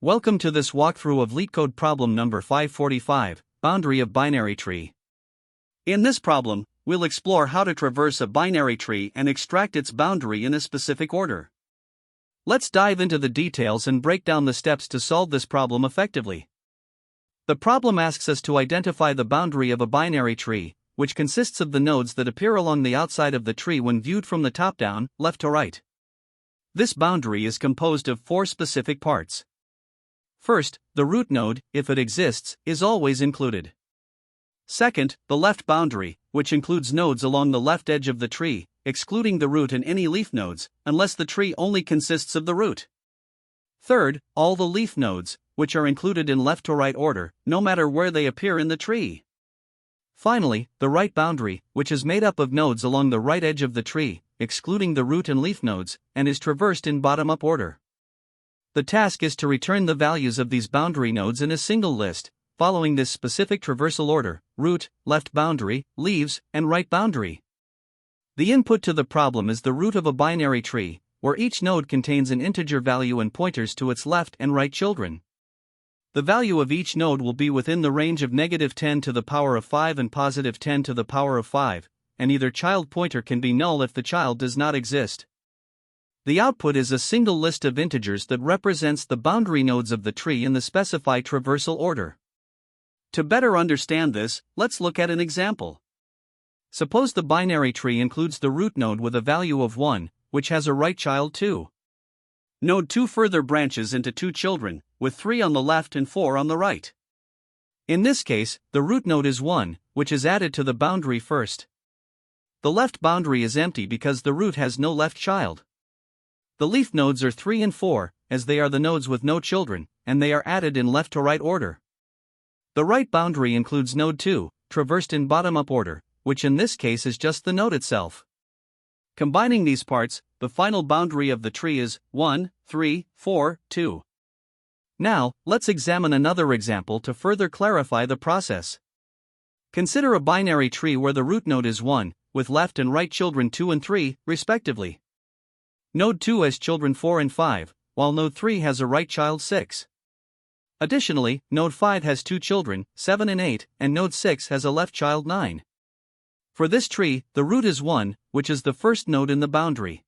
Welcome to this walkthrough of LeetCode problem number 545, Boundary of Binary Tree. In this problem, we'll explore how to traverse a binary tree and extract its boundary in a specific order. Let's dive into the details and break down the steps to solve this problem effectively. The problem asks us to identify the boundary of a binary tree, which consists of the nodes that appear along the outside of the tree when viewed from the top down, left to right. This boundary is composed of four specific parts. First, the root node, if it exists, is always included. Second, the left boundary, which includes nodes along the left edge of the tree, excluding the root and any leaf nodes, unless the tree only consists of the root. Third, all the leaf nodes, which are included in left to right order, no matter where they appear in the tree. Finally, the right boundary, which is made up of nodes along the right edge of the tree, excluding the root and leaf nodes, and is traversed in bottom-up order. The task is to return the values of these boundary nodes in a single list, following this specific traversal order: root, left boundary, leaves, and right boundary. The input to the problem is the root of a binary tree, where each node contains an integer value and pointers to its left and right children. The value of each node will be within the range of -10 to the power of 5 and +10 to the power of 5, and either child pointer can be null if the child does not exist. The output is a single list of integers that represents the boundary nodes of the tree in the specified traversal order. To better understand this, let's look at an example. Suppose the binary tree includes the root node with a value of 1, which has a right child 2. Node 2 further branches into 2 children, with 3 on the left and 4 on the right. In this case, the root node is 1, which is added to the boundary first. The left boundary is empty because the root has no left child. The leaf nodes are 3 and 4, as they are the nodes with no children, and they are added in left to right order. The right boundary includes node 2, traversed in bottom-up order, which in this case is just the node itself. Combining these parts, the final boundary of the tree is 1, 3, 4, 2. Now, let's examine another example to further clarify the process. Consider a binary tree where the root node is 1, with left and right children 2 and 3, respectively. Node 2 has children 4 and 5, while node 3 has a right child 6. Additionally, node 5 has 2 children, 7 and 8, and node 6 has a left child 9. For this tree, the root is 1, which is the first node in the boundary.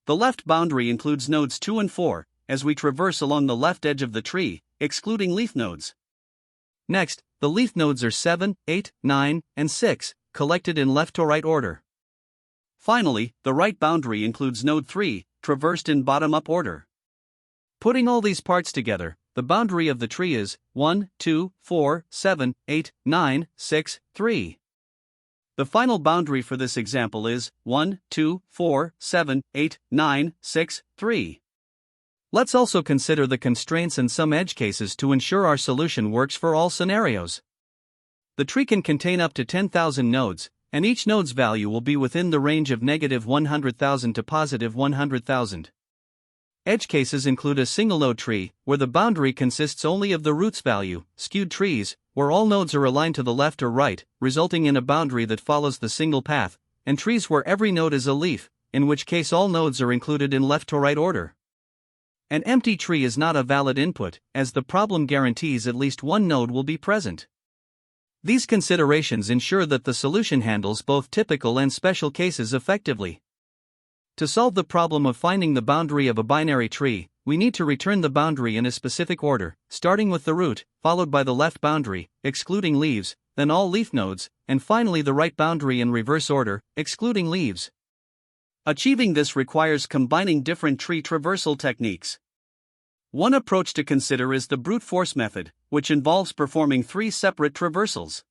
The left boundary includes nodes 2 and 4, as we traverse along the left edge of the tree, excluding leaf nodes. Next, the leaf nodes are 7, 8, 9, and 6, collected in left to right order. Finally, the right boundary includes node 3, traversed in bottom-up order. Putting all these parts together, the boundary of the tree is 1, 2, 4, 7, 8, 9, 6, 3. The final boundary for this example is 1, 2, 4, 7, 8, 9, 6, 3. Let's also consider the constraints and some edge cases to ensure our solution works for all scenarios. The tree can contain up to 10,000 nodes, and each node's value will be within the range of -100,000 to +100,000. Edge cases include a single node tree, where the boundary consists only of the root's value, skewed trees, where all nodes are aligned to the left or right, resulting in a boundary that follows the single path, and trees where every node is a leaf, in which case all nodes are included in left to right order. An empty tree is not a valid input, as the problem guarantees at least one node will be present. These considerations ensure that the solution handles both typical and special cases effectively. To solve the problem of finding the boundary of a binary tree, we need to return the boundary in a specific order, starting with the root, followed by the left boundary, excluding leaves, then all leaf nodes, and finally the right boundary in reverse order, excluding leaves. Achieving this requires combining different tree traversal techniques. One approach to consider is the brute force method, which involves performing 3 separate traversals.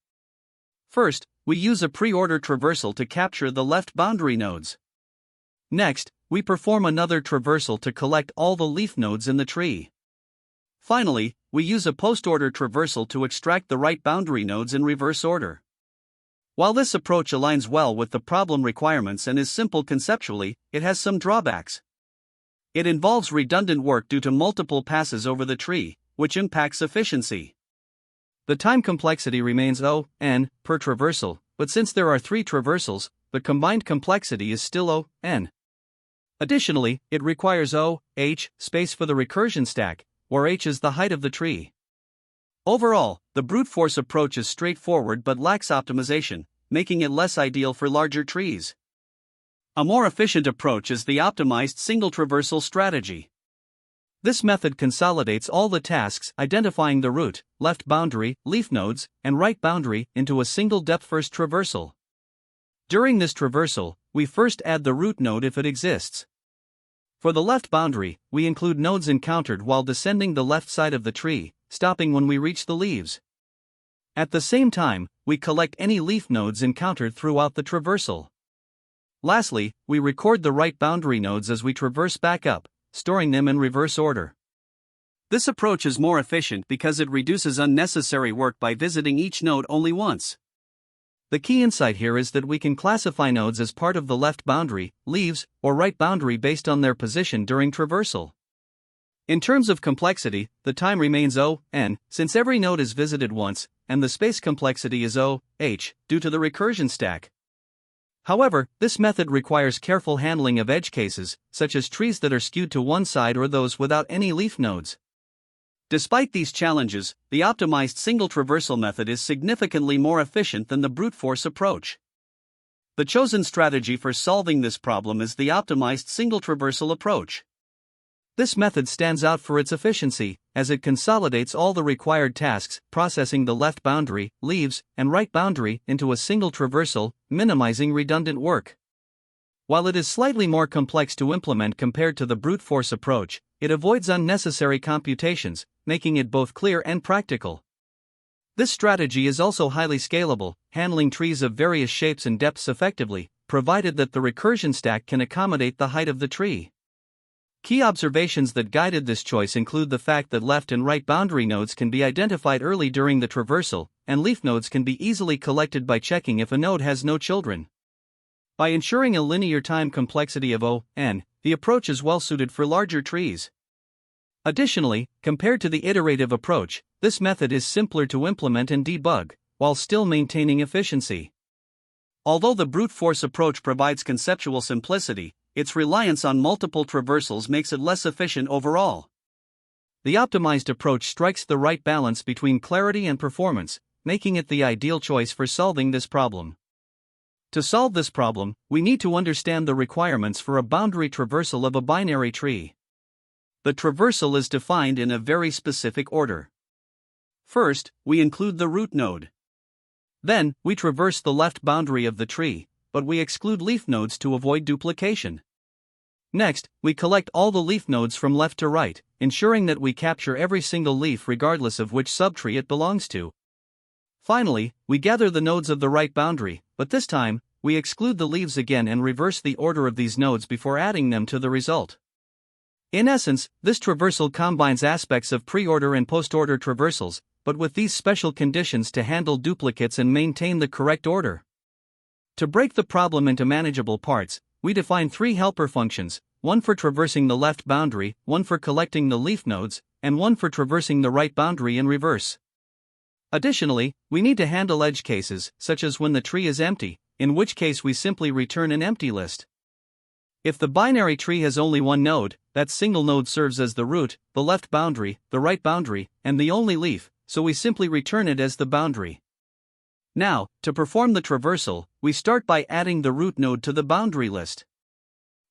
First, we use a pre-order traversal to capture the left boundary nodes. Next, we perform another traversal to collect all the leaf nodes in the tree. Finally, we use a post-order traversal to extract the right boundary nodes in reverse order. While this approach aligns well with the problem requirements and is simple conceptually, it has some drawbacks. It involves redundant work due to multiple passes over the tree, which impacts efficiency. The time complexity remains O(n) per traversal, but since there are 3 traversals, the combined complexity is still O(n). Additionally, it requires O(h) space for the recursion stack, where h is the height of the tree. Overall, the brute force approach is straightforward but lacks optimization, making it less ideal for larger trees. A more efficient approach is the optimized single traversal strategy. This method consolidates all the tasks identifying the root, left boundary, leaf nodes, and right boundary into a single depth-first traversal. During this traversal, we first add the root node if it exists. For the left boundary, we include nodes encountered while descending the left side of the tree, stopping when we reach the leaves. At the same time, we collect any leaf nodes encountered throughout the traversal. Lastly, we record the right boundary nodes as we traverse back up, storing them in reverse order. This approach is more efficient because it reduces unnecessary work by visiting each node only once. The key insight here is that we can classify nodes as part of the left boundary, leaves, or right boundary based on their position during traversal. In terms of complexity, the time remains O(n), since every node is visited once, and the space complexity is O(h), due to the recursion stack. However, this method requires careful handling of edge cases, such as trees that are skewed to one side or those without any leaf nodes. Despite these challenges, the optimized single traversal method is significantly more efficient than the brute force approach. The chosen strategy for solving this problem is the optimized single traversal approach. This method stands out for its efficiency, as it consolidates all the required tasks, processing the left boundary, leaves, and right boundary into a single traversal, minimizing redundant work. While it is slightly more complex to implement compared to the brute force approach, it avoids unnecessary computations, making it both clear and practical. This strategy is also highly scalable, handling trees of various shapes and depths effectively, provided that the recursion stack can accommodate the height of the tree. Key observations that guided this choice include the fact that left and right boundary nodes can be identified early during the traversal, and leaf nodes can be easily collected by checking if a node has no children. By ensuring a linear time complexity of O(n), the approach is well suited for larger trees. Additionally, compared to the iterative approach, this method is simpler to implement and debug, while still maintaining efficiency. Although the brute force approach provides conceptual simplicity, its reliance on multiple traversals makes it less efficient overall. The optimized approach strikes the right balance between clarity and performance, making it the ideal choice for solving this problem. To solve this problem, we need to understand the requirements for a boundary traversal of a binary tree. The traversal is defined in a very specific order. First, we include the root node. Then, we traverse the left boundary of the tree, but we exclude leaf nodes to avoid duplication. Next, we collect all the leaf nodes from left to right, ensuring that we capture every single leaf regardless of which subtree it belongs to. Finally, we gather the nodes of the right boundary, but this time, we exclude the leaves again and reverse the order of these nodes before adding them to the result. In essence, this traversal combines aspects of pre-order and post-order traversals, but with these special conditions to handle duplicates and maintain the correct order. To break the problem into manageable parts, we define 3 helper functions, one for traversing the left boundary, one for collecting the leaf nodes, and one for traversing the right boundary in reverse. Additionally, we need to handle edge cases, such as when the tree is empty, in which case we simply return an empty list. If the binary tree has only one node, that single node serves as the root, the left boundary, the right boundary, and the only leaf, so we simply return it as the boundary. Now, to perform the traversal, we start by adding the root node to the boundary list.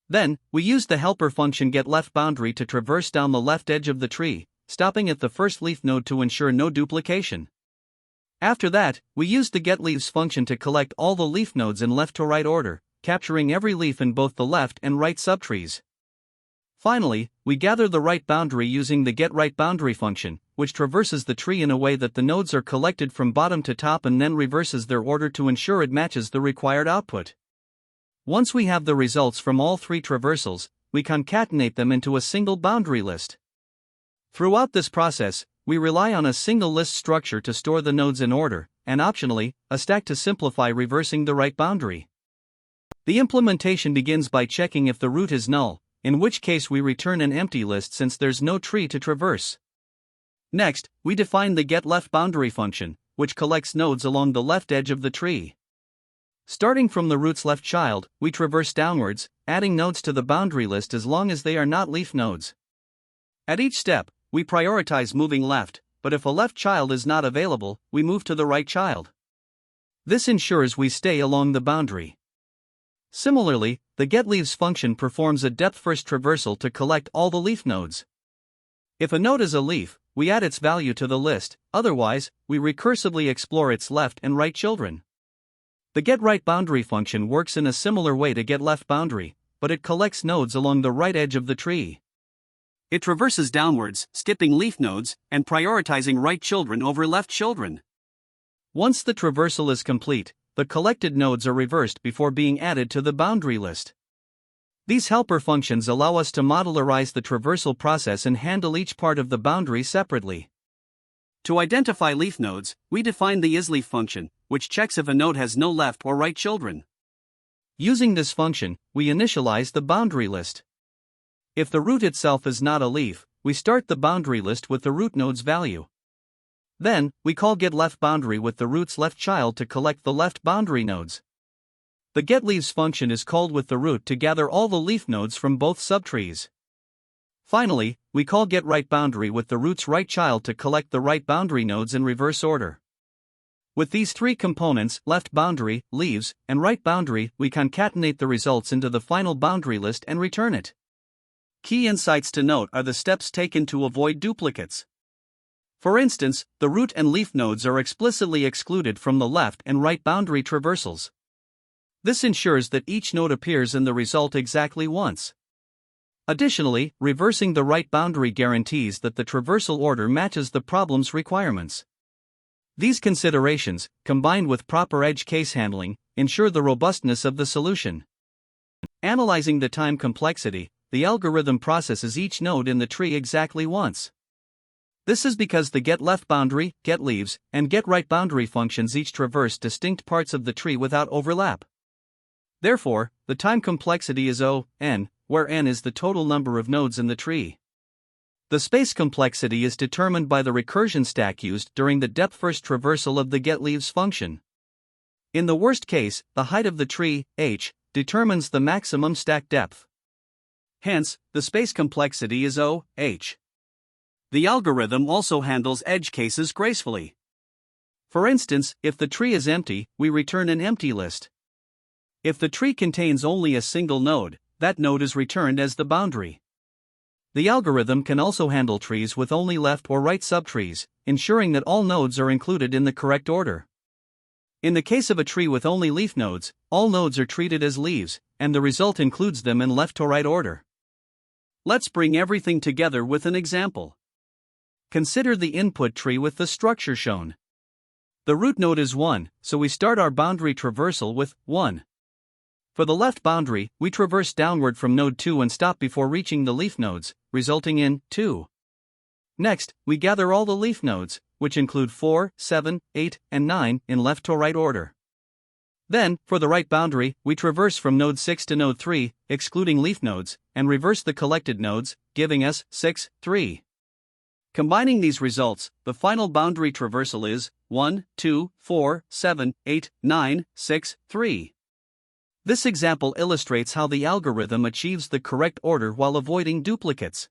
Then, we use the helper function getLeftBoundary to traverse down the left edge of the tree, stopping at the first leaf node to ensure no duplication. After that, we use the getLeaves function to collect all the leaf nodes in left to right order, capturing every leaf in both the left and right subtrees. Finally, we gather the right boundary using the getRightBoundary function, which traverses the tree in a way that the nodes are collected from bottom to top and then reverses their order to ensure it matches the required output. Once we have the results from all 3 traversals, we concatenate them into a single boundary list. Throughout this process, we rely on a single list structure to store the nodes in order, and optionally, a stack to simplify reversing the right boundary. The implementation begins by checking if the root is null, in which case we return an empty list since there's no tree to traverse. Next, we define the getLeftBoundary function, which collects nodes along the left edge of the tree. Starting from the root's left child, we traverse downwards, adding nodes to the boundary list as long as they are not leaf nodes. At each step, we prioritize moving left, but if a left child is not available, we move to the right child. This ensures we stay along the boundary. Similarly, the getLeaves function performs a depth-first traversal to collect all the leaf nodes. If a node is a leaf, we add its value to the list, otherwise, we recursively explore its left and right children. The getRightBoundary function works in a similar way to getLeftBoundary, but it collects nodes along the right edge of the tree. It traverses downwards, skipping leaf nodes, and prioritizing right children over left children. Once the traversal is complete, the collected nodes are reversed before being added to the boundary list. These helper functions allow us to modularize the traversal process and handle each part of the boundary separately. To identify leaf nodes, we define the isLeaf function, which checks if a node has no left or right children. Using this function, we initialize the boundary list. If the root itself is not a leaf, we start the boundary list with the root node's value. Then, we call getLeftBoundary with the root's left child to collect the left boundary nodes. The getLeaves function is called with the root to gather all the leaf nodes from both subtrees. Finally, we call getRightBoundary with the root's right child to collect the right boundary nodes in reverse order. With these three components, left boundary, leaves, and right boundary, we concatenate the results into the final boundary list and return it. Key insights to note are the steps taken to avoid duplicates. For instance, the root and leaf nodes are explicitly excluded from the left and right boundary traversals. This ensures that each node appears in the result exactly once. Additionally, reversing the right boundary guarantees that the traversal order matches the problem's requirements. These considerations, combined with proper edge case handling, ensure the robustness of the solution. Analyzing the time complexity, the algorithm processes each node in the tree exactly once. This is because the getLeftBoundary, getLeaves, and getRightBoundary functions each traverse distinct parts of the tree without overlap. Therefore, the time complexity is O(n), where n is the total number of nodes in the tree. The space complexity is determined by the recursion stack used during the depth-first traversal of the getLeaves function. In the worst case, the height of the tree, h, determines the maximum stack depth. Hence, the space complexity is O(h). The algorithm also handles edge cases gracefully. For instance, if the tree is empty, we return an empty list. If the tree contains only a single node, that node is returned as the boundary. The algorithm can also handle trees with only left or right subtrees, ensuring that all nodes are included in the correct order. In the case of a tree with only leaf nodes, all nodes are treated as leaves, and the result includes them in left to right order. Let's bring everything together with an example. Consider the input tree with the structure shown. The root node is 1, so we start our boundary traversal with 1. For the left boundary, we traverse downward from node 2 and stop before reaching the leaf nodes, resulting in 2. Next, we gather all the leaf nodes, which include 4, 7, 8, and 9, in left to right order. Then, for the right boundary, we traverse from node 6 to node 3, excluding leaf nodes, and reverse the collected nodes, giving us 6, 3. Combining these results, the final boundary traversal is 1, 2, 4, 7, 8, 9, 6, 3. This example illustrates how the algorithm achieves the correct order while avoiding duplicates.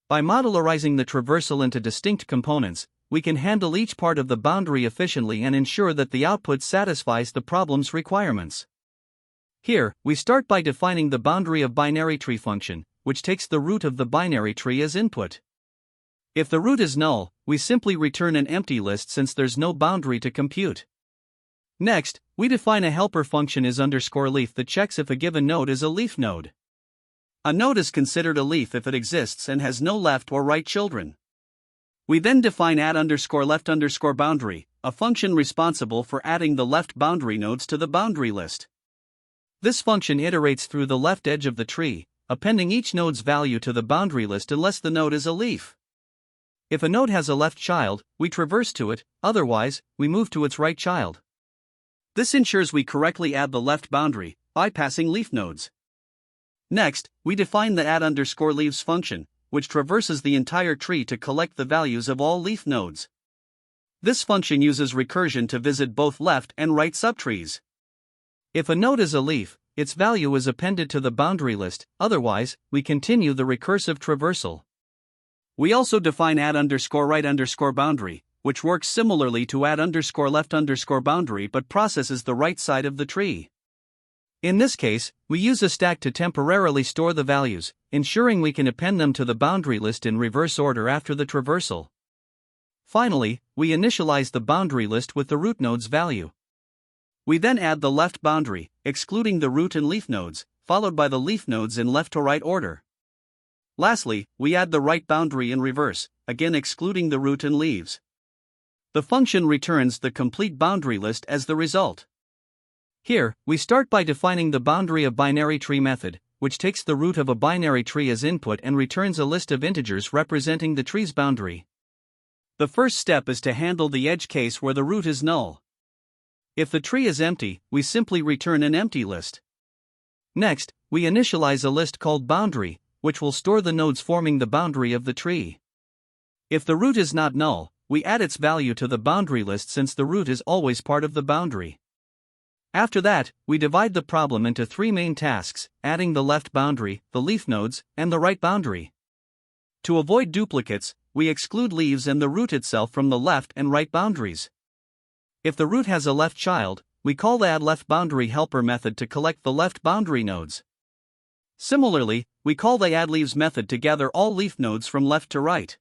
By modularizing the traversal into distinct components, we can handle each part of the boundary efficiently and ensure that the output satisfies the problem's requirements. Here, we start by defining the boundary of binary tree function, which takes the root of the binary tree as input. If the root is null, we simply return an empty list since there's no boundary to compute. Next, we define a helper function as _leaf that checks if a given node is a leaf node. A node is considered a leaf if it exists and has no left or right children. We then define add_left_boundary, a function responsible for adding the left boundary nodes to the boundary list. This function iterates through the left edge of the tree, appending each node's value to the boundary list unless the node is a leaf. If a node has a left child, we traverse to it, otherwise, we move to its right child. This ensures we correctly add the left boundary, bypassing leaf nodes. Next, we define the add_leaves function, which traverses the entire tree to collect the values of all leaf nodes. This function uses recursion to visit both left and right subtrees. If a node is a leaf, its value is appended to the boundary list, otherwise, we continue the recursive traversal. We also define add_right_boundary, which works similarly to add_left_boundary but processes the right side of the tree. In this case, we use a stack to temporarily store the values, ensuring we can append them to the boundary list in reverse order after the traversal. Finally, we initialize the boundary list with the root node's value. We then add the left boundary, excluding the root and leaf nodes, followed by the leaf nodes in left to right order. Lastly, we add the right boundary in reverse, again excluding the root and leaves. The function returns the complete boundary list as the result. Here, we start by defining the boundary of binary tree method, which takes the root of a binary tree as input and returns a list of integers representing the tree's boundary. The first step is to handle the edge case where the root is null. If the tree is empty, we simply return an empty list. Next, we initialize a list called boundary, which will store the nodes forming the boundary of the tree. If the root is not null, we add its value to the boundary list since the root is always part of the boundary. After that, we divide the problem into three main tasks, adding the left boundary, the leaf nodes, and the right boundary. To avoid duplicates, we exclude leaves and the root itself from the left and right boundaries. If the root has a left child, we call the addLeftBoundary helper method to collect the left boundary nodes. Similarly, we call the addLeaves method to gather all leaf nodes from left to right.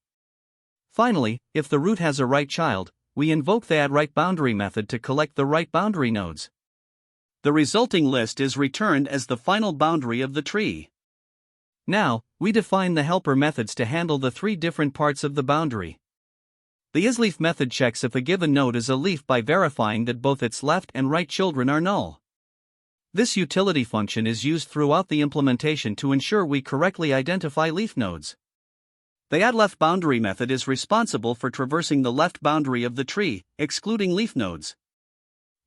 Finally, if the root has a right child, we invoke the addRightBoundary method to collect the right boundary nodes. The resulting list is returned as the final boundary of the tree. Now, we define the helper methods to handle the three different parts of the boundary. The isLeaf method checks if a given node is a leaf by verifying that both its left and right children are null. This utility function is used throughout the implementation to ensure we correctly identify leaf nodes. The addLeftBoundary method is responsible for traversing the left boundary of the tree, excluding leaf nodes.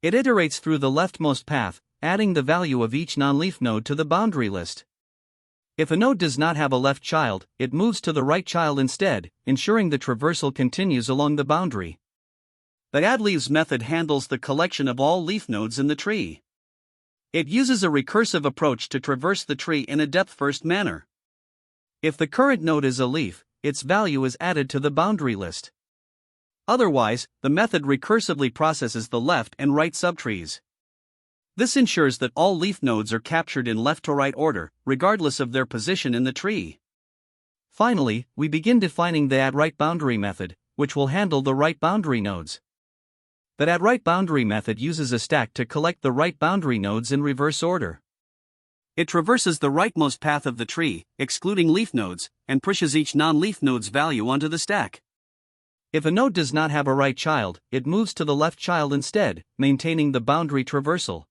It iterates through the leftmost path, adding the value of each non-leaf node to the boundary list. If a node does not have a left child, it moves to the right child instead, ensuring the traversal continues along the boundary. The addLeaves method handles the collection of all leaf nodes in the tree. It uses a recursive approach to traverse the tree in a depth-first manner. If the current node is a leaf, its value is added to the boundary list. Otherwise, the method recursively processes the left and right subtrees. This ensures that all leaf nodes are captured in left to right order, regardless of their position in the tree. Finally, we begin defining the addRightBoundary method, which will handle the right boundary nodes. The addRightBoundary method uses a stack to collect the right boundary nodes in reverse order. It traverses the rightmost path of the tree, excluding leaf nodes, and pushes each non-leaf node's value onto the stack. If a node does not have a right child, it moves to the left child instead, maintaining the boundary traversal.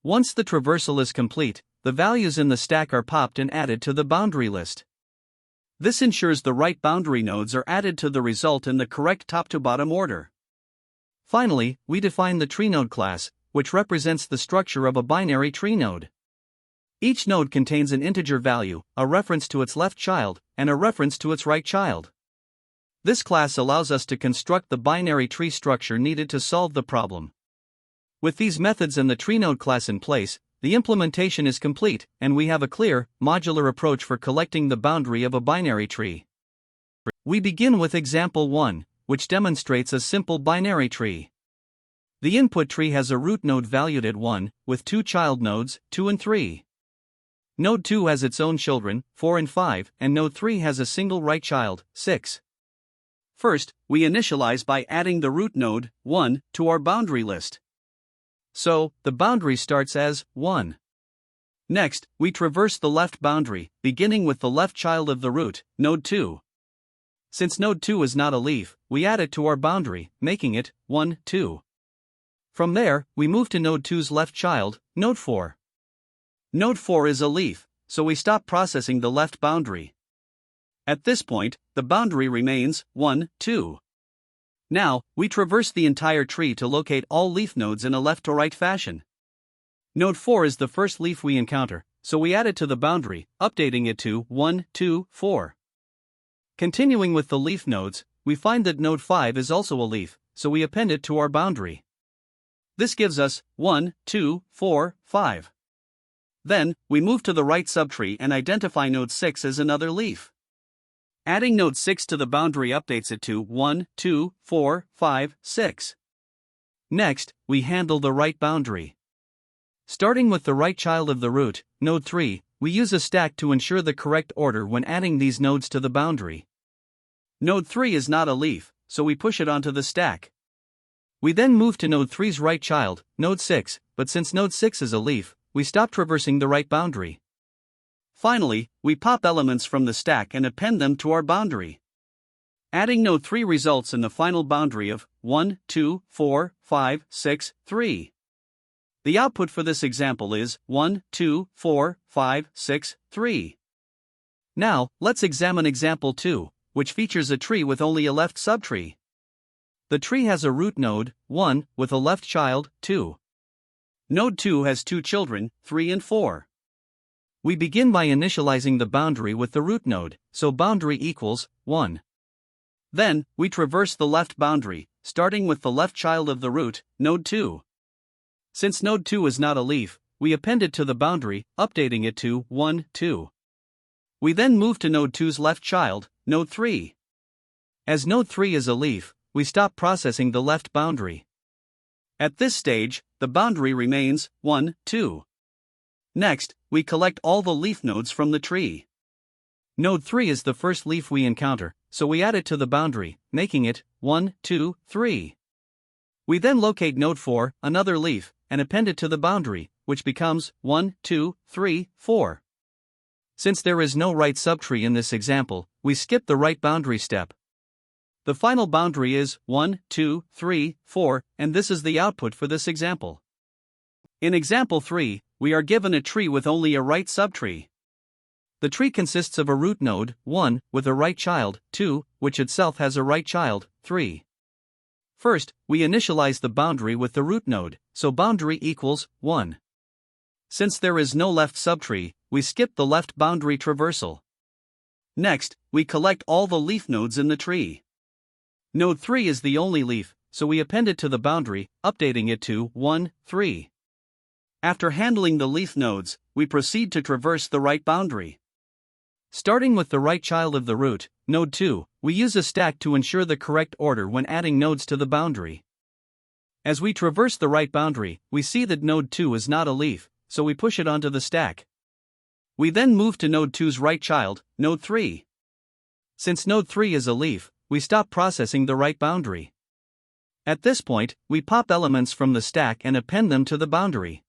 Once the traversal is complete, the values in the stack are popped and added to the boundary list. This ensures the right boundary nodes are added to the result in the correct top-to-bottom order. Finally, we define the treeNode class, which represents the structure of a binary tree node. Each node contains an integer value, a reference to its left child, and a reference to its right child. This class allows us to construct the binary tree structure needed to solve the problem. With these methods and the treeNode class in place, the implementation is complete, and we have a clear, modular approach for collecting the boundary of a binary tree. We begin with example 1, which demonstrates a simple binary tree. The input tree has a root node valued at 1, with two child nodes, 2 and 3. Node 2 has its own children, 4 and 5, and node 3 has a single right child, 6. First, we initialize by adding the root node, 1, to our boundary list. So, the boundary starts as 1. Next, we traverse the left boundary, beginning with the left child of the root, node 2. Since node 2 is not a leaf, we add it to our boundary, making it 1, 2. From there, we move to node 2's left child, node 4. Node 4 is a leaf, so we stop processing the left boundary. At this point, the boundary remains 1, 2. Now, we traverse the entire tree to locate all leaf nodes in a left-to-right fashion. Node 4 is the first leaf we encounter, so we add it to the boundary, updating it to 1, 2, 4. Continuing with the leaf nodes, we find that node 5 is also a leaf, so we append it to our boundary. This gives us 1, 2, 4, 5. Then, we move to the right subtree and identify node 6 as another leaf. Adding node 6 to the boundary updates it to 1, 2, 4, 5, 6. Next, we handle the right boundary. Starting with the right child of the root, node 3, we use a stack to ensure the correct order when adding these nodes to the boundary. Node 3 is not a leaf, so we push it onto the stack. We then move to node 3's right child, node 6, but since node 6 is a leaf, we stop traversing the right boundary. Finally, we pop elements from the stack and append them to our boundary. Adding node 3 results in the final boundary of 1, 2, 4, 5, 6, 3. The output for this example is 1, 2, 4, 5, 6, 3. Now, let's examine example 2, which features a tree with only a left subtree. The tree has a root node, 1, with a left child, 2. Node 2 has two children, 3 and 4. We begin by initializing the boundary with the root node, so boundary equals 1. Then, we traverse the left boundary, starting with the left child of the root, node 2. Since node 2 is not a leaf, we append it to the boundary, updating it to 1, 2. We then move to node 2's left child, node 3. As node 3 is a leaf, we stop processing the left boundary. At this stage, the boundary remains 1, 2. Next, we collect all the leaf nodes from the tree. Node 3 is the first leaf we encounter, so we add it to the boundary, making it 1, 2, 3. We then locate node 4, another leaf, and append it to the boundary, which becomes 1, 2, 3, 4. Since there is no right subtree in this example, we skip the right boundary step. The final boundary is 1, 2, 3, 4, and this is the output for this example. In example 3, we are given a tree with only a right subtree. The tree consists of a root node, 1, with a right child, 2, which itself has a right child, 3. First, we initialize the boundary with the root node, so boundary equals 1. Since there is no left subtree, we skip the left boundary traversal. Next, we collect all the leaf nodes in the tree. Node 3 is the only leaf, so we append it to the boundary, updating it to 1, 3. After handling the leaf nodes, we proceed to traverse the right boundary. Starting with the right child of the root, node 2, we use a stack to ensure the correct order when adding nodes to the boundary. As we traverse the right boundary, we see that node 2 is not a leaf, so we push it onto the stack. We then move to node 2's right child, node 3. Since node 3 is a leaf, we stop processing the right boundary. At this point, we pop elements from the stack and append them to the boundary.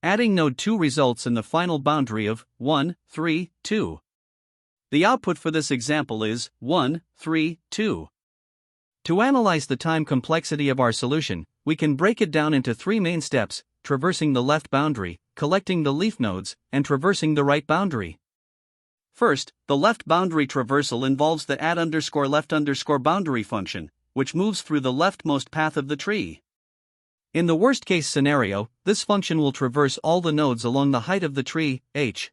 Adding node 2 results in the final boundary of 1, 3, 2. The output for this example is 1, 3, 2. To analyze the time complexity of our solution, we can break it down into three main steps: traversing the left boundary, collecting the leaf nodes, and traversing the right boundary. First, the left boundary traversal involves the add_left_boundary function, which moves through the leftmost path of the tree. In the worst-case scenario, this function will traverse all the nodes along the height of the tree, h.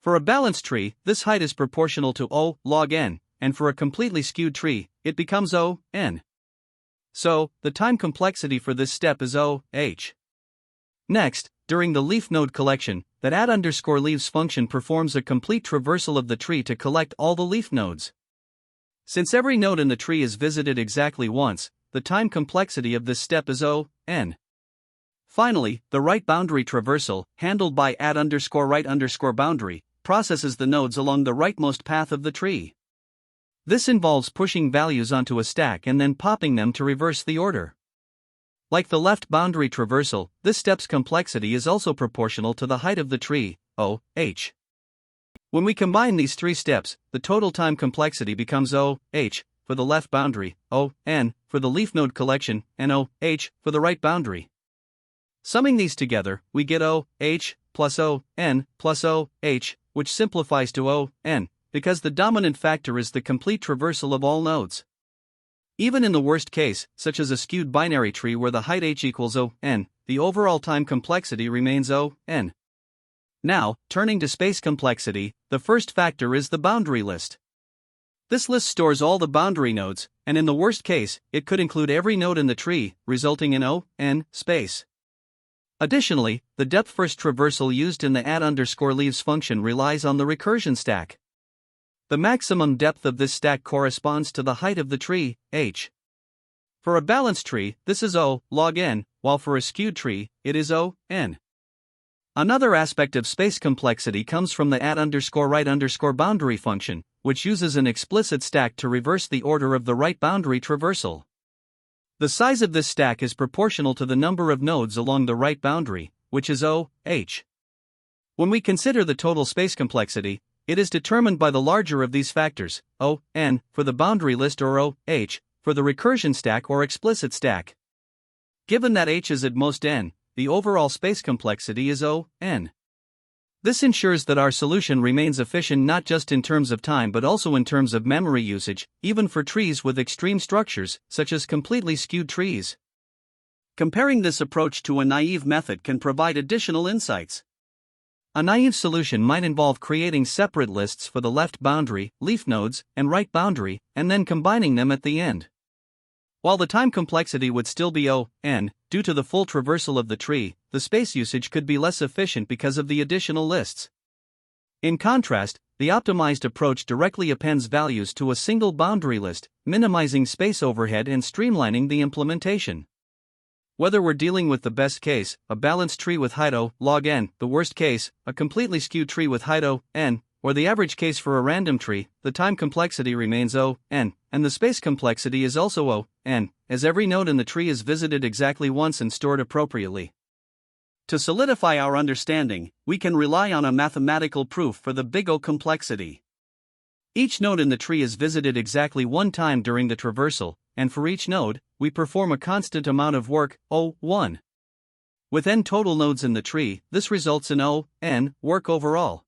For a balanced tree, this height is proportional to O log n, and for a completely skewed tree, it becomes O n. So, the time complexity for this step is O h. Next, during the leaf node collection, that add_leaves function performs a complete traversal of the tree to collect all the leaf nodes. Since every node in the tree is visited exactly once, the time complexity of this step is O n. Finally, the right boundary traversal, handled by add_right_boundary, processes the nodes along the rightmost path of the tree. This involves pushing values onto a stack and then popping them to reverse the order. Like the left boundary traversal, this step's complexity is also proportional to the height of the tree, O h. When we combine these three steps, the total time complexity becomes O h for the left boundary, O n for the leaf node collection, and O h for the right boundary. Summing these together, we get O h plus O n plus O h, which simplifies to O n, because the dominant factor is the complete traversal of all nodes. Even in the worst case, such as a skewed binary tree where the height h equals O n, the overall time complexity remains O n. Now, turning to space complexity, the first factor is the boundary list. This list stores all the boundary nodes, and in the worst case, it could include every node in the tree, resulting in O n space. Additionally, the depth-first traversal used in the add_leaves function relies on the recursion stack. The maximum depth of this stack corresponds to the height of the tree, h. For a balanced tree, this is O log n, while for a skewed tree, it is O n. Another aspect of space complexity comes from the @_right_boundary function, which uses an explicit stack to reverse the order of the right boundary traversal. The size of this stack is proportional to the number of nodes along the right boundary, which is O, h. When we consider the total space complexity, it is determined by the larger of these factors, O, n, for the boundary list or O, h, for the recursion stack or explicit stack. Given that h is at most n, the overall space complexity is O, n. This ensures that our solution remains efficient not just in terms of time but also in terms of memory usage, even for trees with extreme structures, such as completely skewed trees. Comparing this approach to a naive method can provide additional insights. A naive solution might involve creating separate lists for the left boundary, leaf nodes, and right boundary, and then combining them at the end. While the time complexity would still be O, n, due to the full traversal of the tree, the space usage could be less efficient because of the additional lists. In contrast, the optimized approach directly appends values to a single boundary list, minimizing space overhead and streamlining the implementation. Whether we're dealing with the best case, a balanced tree with height O log n, the worst case, a completely skewed tree with height O, n, or the average case for a random tree, the time complexity remains O, n, and the space complexity is also O, n, as every node in the tree is visited exactly once and stored appropriately. To solidify our understanding, we can rely on a mathematical proof for the big O complexity. Each node in the tree is visited exactly one time during the traversal, and for each node, we perform a constant amount of work, O1. With n total nodes in the tree, this results in O, n, work overall.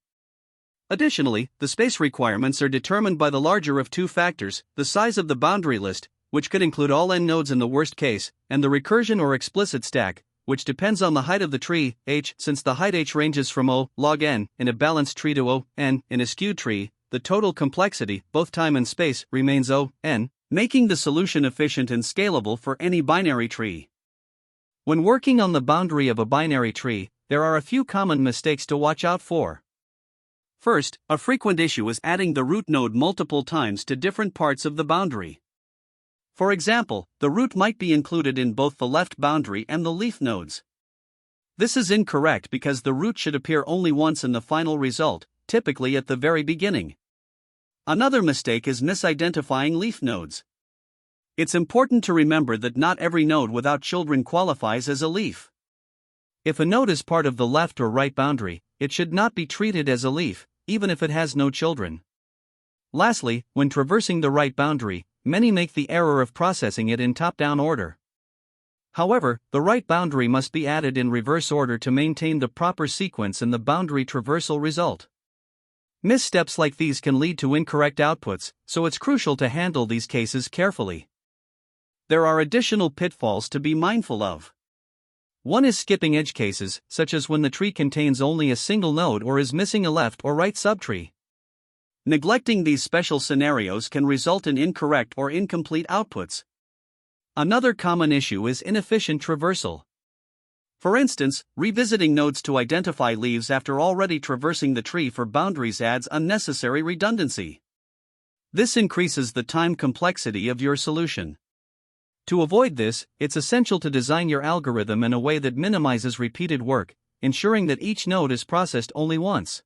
Additionally, the space requirements are determined by the larger of two factors, the size of the boundary list, which could include all n nodes in the worst case, and the recursion or explicit stack, which depends on the height of the tree, h. Since the height h ranges from O log n in a balanced tree to O, n in a skewed tree, the total complexity, both time and space, remains O, n, making the solution efficient and scalable for any binary tree. When working on the boundary of a binary tree, there are a few common mistakes to watch out for. First, a frequent issue is adding the root node multiple times to different parts of the boundary. For example, the root might be included in both the left boundary and the leaf nodes. This is incorrect because the root should appear only once in the final result, typically at the very beginning. Another mistake is misidentifying leaf nodes. It's important to remember that not every node without children qualifies as a leaf. If a node is part of the left or right boundary, it should not be treated as a leaf, even if it has no children. Lastly, when traversing the right boundary, many make the error of processing it in top-down order. However, the right boundary must be added in reverse order to maintain the proper sequence in the boundary traversal result. Missteps like these can lead to incorrect outputs, so it's crucial to handle these cases carefully. There are additional pitfalls to be mindful of. One is skipping edge cases, such as when the tree contains only a single node or is missing a left or right subtree. Neglecting these special scenarios can result in incorrect or incomplete outputs. Another common issue is inefficient traversal. For instance, revisiting nodes to identify leaves after already traversing the tree for boundaries adds unnecessary redundancy. This increases the time complexity of your solution. To avoid this, it's essential to design your algorithm in a way that minimizes repeated work, ensuring that each node is processed only once.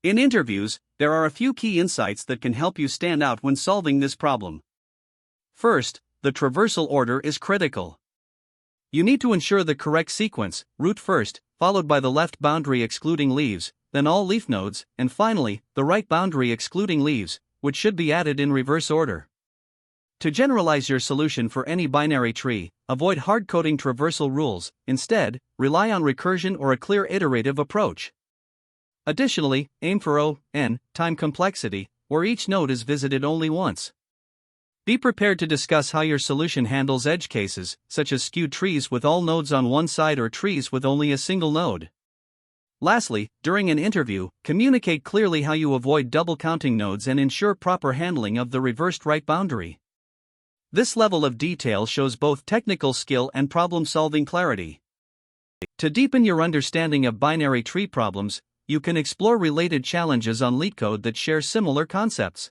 In interviews, there are a few key insights that can help you stand out when solving this problem. First, the traversal order is critical. You need to ensure the correct sequence, root first, followed by the left boundary excluding leaves, then all leaf nodes, and finally, the right boundary excluding leaves, which should be added in reverse order. To generalize your solution for any binary tree, avoid hard-coding traversal rules, instead, rely on recursion or a clear iterative approach. Additionally, aim for O, n, time complexity, where each node is visited only once. Be prepared to discuss how your solution handles edge cases, such as skewed trees with all nodes on one side or trees with only a single node. Lastly, during an interview, communicate clearly how you avoid double-counting nodes and ensure proper handling of the reversed right boundary. This level of detail shows both technical skill and problem-solving clarity. To deepen your understanding of binary tree problems, you can explore related challenges on LeetCode that share similar concepts.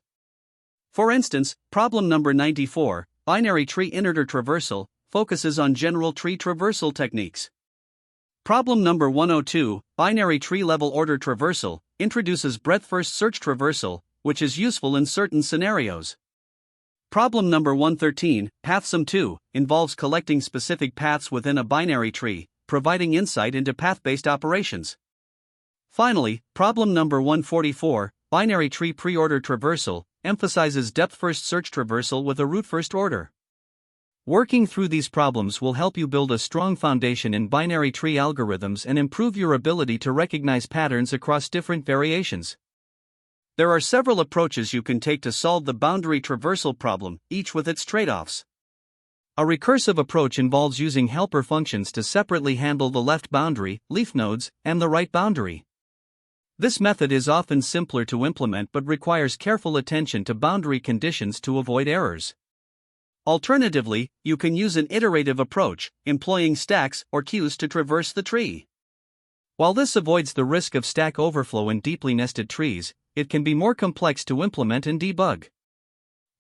For instance, problem number 94, binary tree inner traversal, focuses on general tree traversal techniques. Problem number 102, binary tree level order traversal, introduces breadth-first search traversal, which is useful in certain scenarios. Problem number 113, PathSum 2, involves collecting specific paths within a binary tree, providing insight into path-based operations. Finally, problem number 144, binary tree pre-order traversal, emphasizes depth-first search traversal with a root-first order. Working through these problems will help you build a strong foundation in binary tree algorithms and improve your ability to recognize patterns across different variations. There are several approaches you can take to solve the boundary traversal problem, each with its trade-offs. A recursive approach involves using helper functions to separately handle the left boundary, leaf nodes, and the right boundary. This method is often simpler to implement but requires careful attention to boundary conditions to avoid errors. Alternatively, you can use an iterative approach, employing stacks or queues to traverse the tree. While this avoids the risk of stack overflow in deeply nested trees, it can be more complex to implement and debug.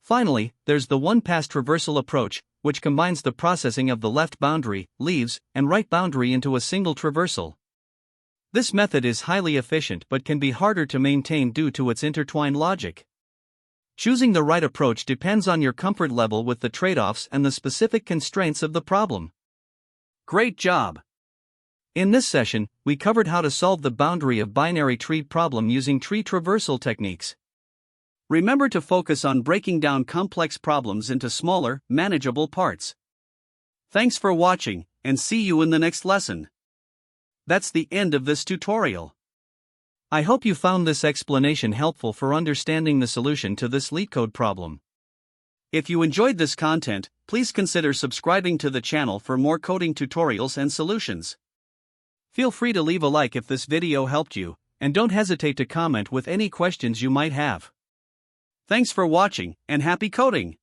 Finally, there's the one-pass traversal approach, which combines the processing of the left boundary, leaves, and right boundary into a single traversal. This method is highly efficient but can be harder to maintain due to its intertwined logic. Choosing the right approach depends on your comfort level with the trade-offs and the specific constraints of the problem. Great job! In this session, we covered how to solve the boundary of binary tree problem using tree traversal techniques. Remember to focus on breaking down complex problems into smaller, manageable parts. Thanks for watching, and see you in the next lesson. That's the end of this tutorial. I hope you found this explanation helpful for understanding the solution to this LeetCode problem. If you enjoyed this content, please consider subscribing to the channel for more coding tutorials and solutions. Feel free to leave a like if this video helped you, and don't hesitate to comment with any questions you might have. Thanks for watching, and happy coding!